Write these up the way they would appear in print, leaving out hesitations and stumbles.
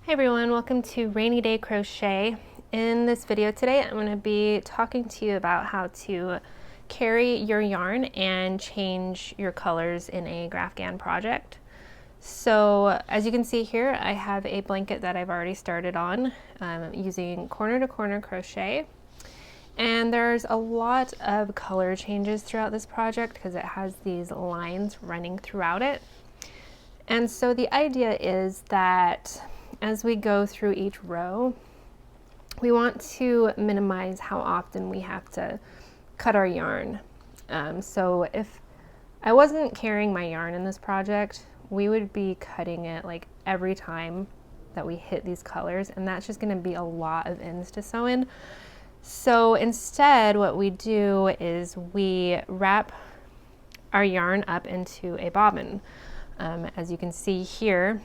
Hi everyone, welcome to Rainy Day Crochet. In this video today, I'm going to be talking to you about how to carry your yarn and change your colors in a Grafghan project. So as you can see here, I have a blanket that I've already started on using corner to corner crochet. And there's a lot of color changes throughout this project because it has these lines running throughout it. And so the idea is that as we go through each row, we want to minimize how often we have to cut our yarn. So if I wasn't carrying my yarn in this project, we would be cutting it like every time that we hit these colors, and that's just going to be a lot of ends to sew in. So instead, what we do is we wrap our yarn up into a bobbin. As you can see here,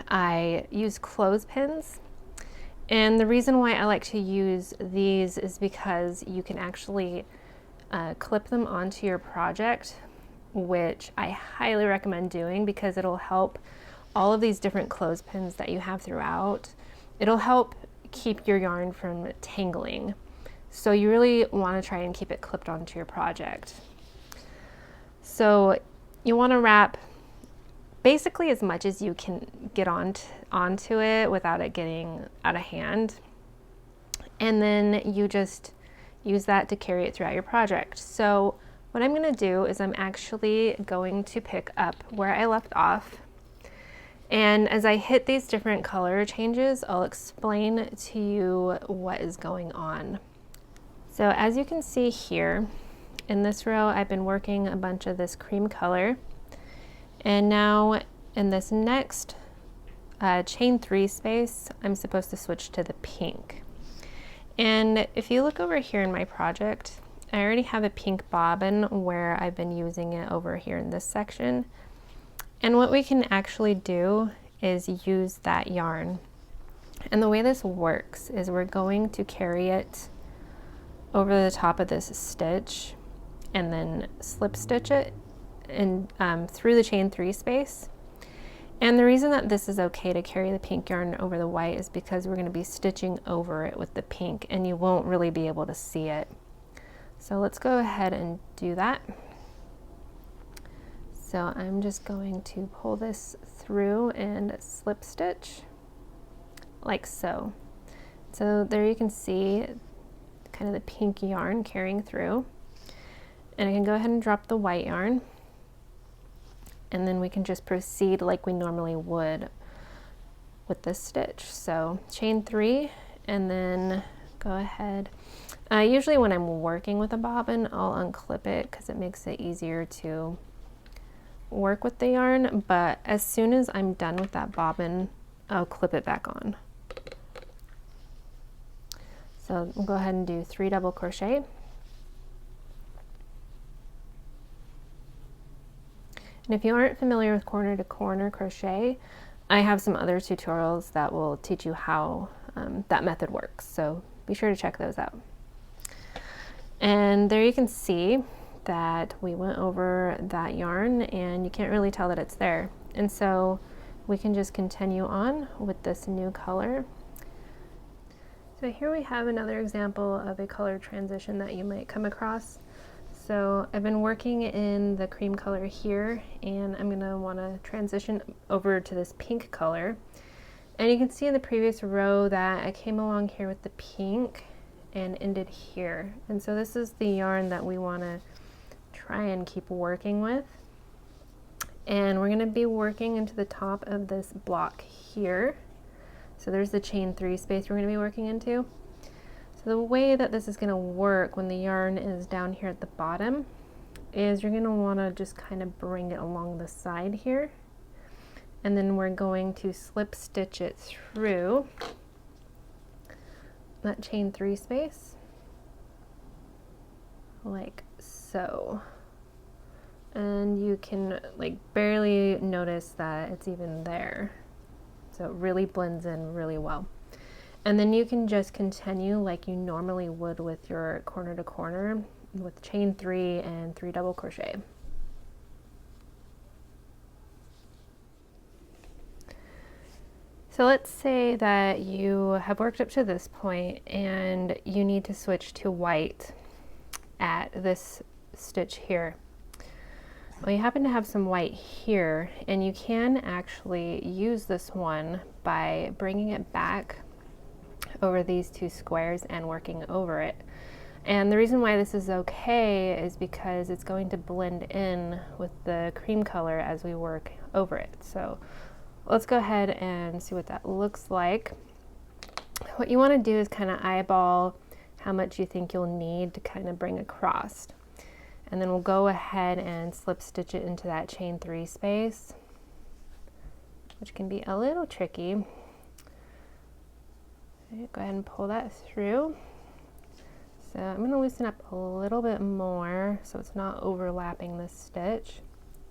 I use clothespins, and the reason why I like to use these is because you can actually clip them onto your project, which I highly recommend doing because it'll help all of these different clothespins that you have throughout. It'll help keep your yarn from tangling. So you really want to try and keep it clipped onto your project. So you want to wrap basically as much as you can get onto it without it getting out of hand. And then you just use that to carry it throughout your project. So what I'm going to do is I'm actually going to pick up where I left off. And as I hit these different color changes, I'll explain to you what is going on. So as you can see here, in this row, I've been working a bunch of this cream color. And now in this next chain 3 space, I'm supposed to switch to the pink. And if you look over here in my project, I already have a pink bobbin where I've been using it over here in this section. And what we can actually do is use that yarn. And the way this works is we're going to carry it over the top of this stitch and then slip stitch it and through the chain 3 space. And the reason that this is okay to carry the pink yarn over the white is because we're going to be stitching over it with the pink and you won't really be able to see it. So let's go ahead and do that. So I'm just going to pull this through and slip stitch like so. So there you can see kind of the pink yarn carrying through. And I can go ahead and drop the white yarn. And then we can just proceed like we normally would with this stitch. So chain 3 and then go ahead. Usually when I'm working with a bobbin, I'll unclip it because it makes it easier to work with the yarn. But as soon as I'm done with that bobbin, I'll clip it back on. So we'll go ahead and do 3 double crochet. And if you aren't familiar with corner to corner crochet, I have some other tutorials that will teach you how that method works. So be sure to check those out. And there you can see that we went over that yarn and you can't really tell that it's there. And so we can just continue on with this new color. So here we have another example of a color transition that you might come across. So I've been working in the cream color here, and I'm gonna wanna transition over to this pink color. And you can see in the previous row that I came along here with the pink and ended here. And so this is the yarn that we wanna try and keep working with. And we're gonna be working into the top of this block here. So there's the chain 3 space we're gonna be working into. So the way that this is going to work when the yarn is down here at the bottom is you're going to want to just kind of bring it along the side here, and then we're going to slip stitch it through that chain 3 space like so. And you can like barely notice that it's even there. So it really blends in really well. And then you can just continue like you normally would with your corner to corner with chain 3 and 3 double crochet. So let's say that you have worked up to this point and you need to switch to white at this stitch here. Well, you happen to have some white here, and you can actually use this one by bringing it back over these two squares and working over it. And the reason why this is okay is because it's going to blend in with the cream color as we work over it. So let's go ahead and see what that looks like. What you want to do is kind of eyeball how much you think you'll need to kind of bring across. And then we'll go ahead and slip stitch it into that chain 3 space, which can be a little tricky. Okay, go ahead and pull that through. So I'm going to loosen up a little bit more so it's not overlapping this stitch.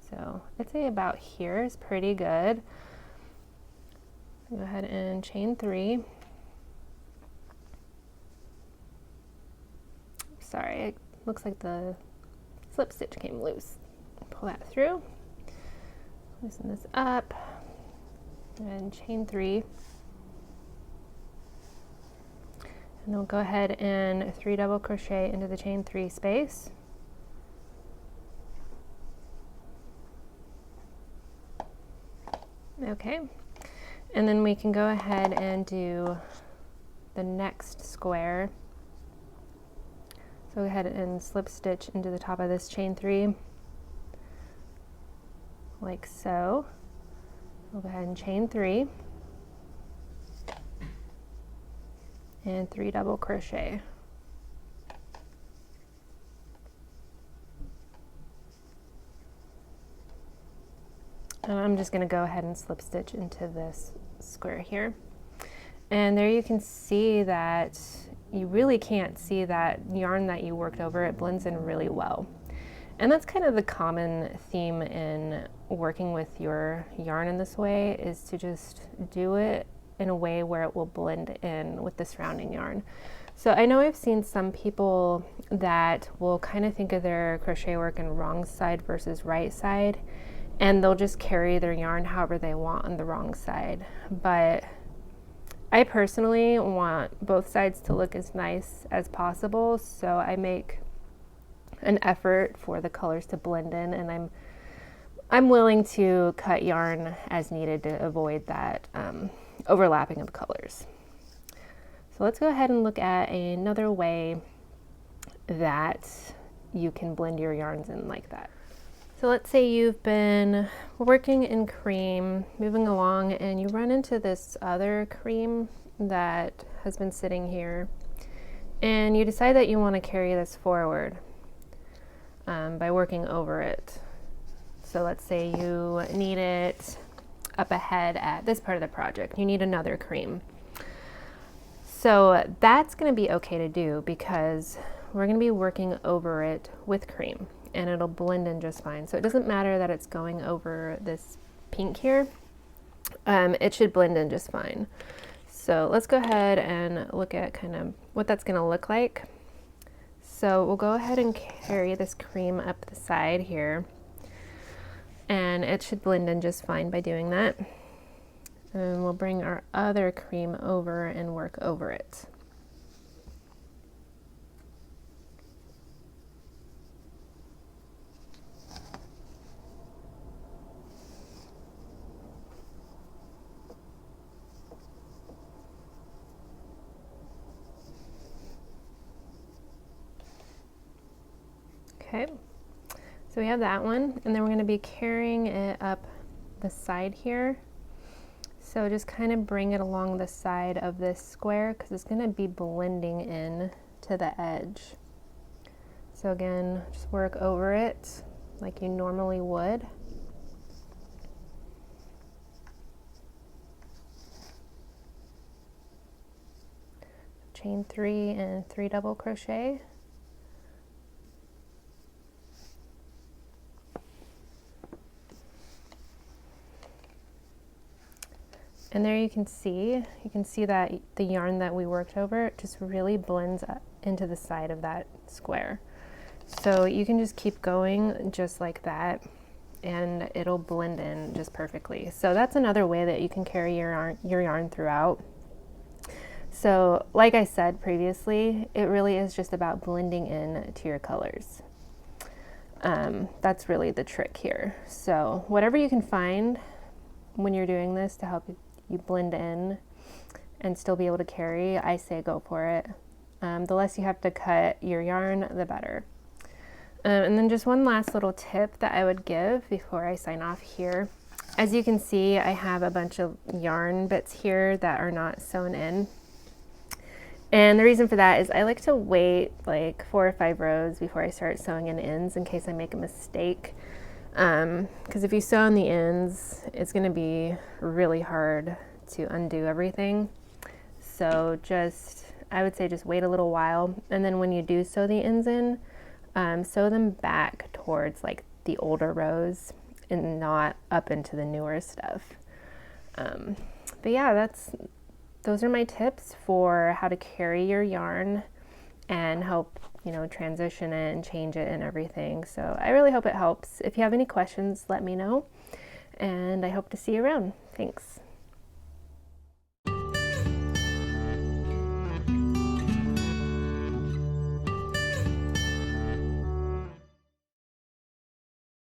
So I'd say about here is pretty good. Go ahead and chain 3. Sorry, it looks like the slip stitch came loose. Pull that through, loosen this up, and chain 3. And we'll go ahead and 3 double crochet into the chain 3 space. Okay, and then we can go ahead and do the next square. So go ahead and slip stitch into the top of this chain 3, like so. We'll go ahead and chain 3, and 3 double crochet. And I'm just going to go ahead and slip stitch into this square here. And there you can see that you really can't see that yarn that you worked over. It blends in really well. And that's kind of the common theme in working with your yarn in this way, is to just do it in a way where it will blend in with the surrounding yarn. So I know I've seen some people that will kind of think of their crochet work in wrong side versus right side, and they'll just carry their yarn however they want on the wrong side. But I personally want both sides to look as nice as possible, so I make an effort for the colors to blend in, and I'm willing to cut yarn as needed to avoid that overlapping of colors. So let's go ahead and look at another way that you can blend your yarns in like that. So let's say you've been working in cream, moving along, and you run into this other cream that has been sitting here, and you decide that you want to carry this forward by working over it. So let's say you need it up ahead at this part of the project. You need another cream. So that's going to be okay to do because we're going to be working over it with cream, and it'll blend in just fine. So it doesn't matter that it's going over this pink here. It should blend in just fine. So let's go ahead and look at kind of what that's going to look like. So we'll go ahead and carry this cream up the side here, and it should blend in just fine by doing that. And we'll bring our other cream over and work over it. Okay, so we have that one, and then we're going to be carrying it up the side here. So just kind of bring it along the side of this square because it's going to be blending in to the edge. So again, just work over it like you normally would. Chain 3 and 3 double crochet. And there you can see that the yarn that we worked over just really blends into the side of that square. So you can just keep going just like that and it'll blend in just perfectly. So that's another way that you can carry your yarn throughout. So like I said previously, it really is just about blending in to your colors. That's really the trick here. So whatever you can find when you're doing this to help you blend in and still be able to carry, I say go for it. The less you have to cut your yarn, the better. And then just one last little tip that I would give before I sign off here. As you can see, I have a bunch of yarn bits here that are not sewn in. And the reason for that is I like to wait like 4 or 5 rows before I start sewing in ends in case I make a mistake. Because if you sew on the ends, it's going to be really hard to undo everything. So I would say just wait a little while, and then when you do sew the ends in, sew them back towards like the older rows and not up into the newer stuff. But yeah, those are my tips for how to carry your yarn and help, transition it and change it and everything. So I really hope it helps. If you have any questions, let me know, and I hope to see you around. Thanks.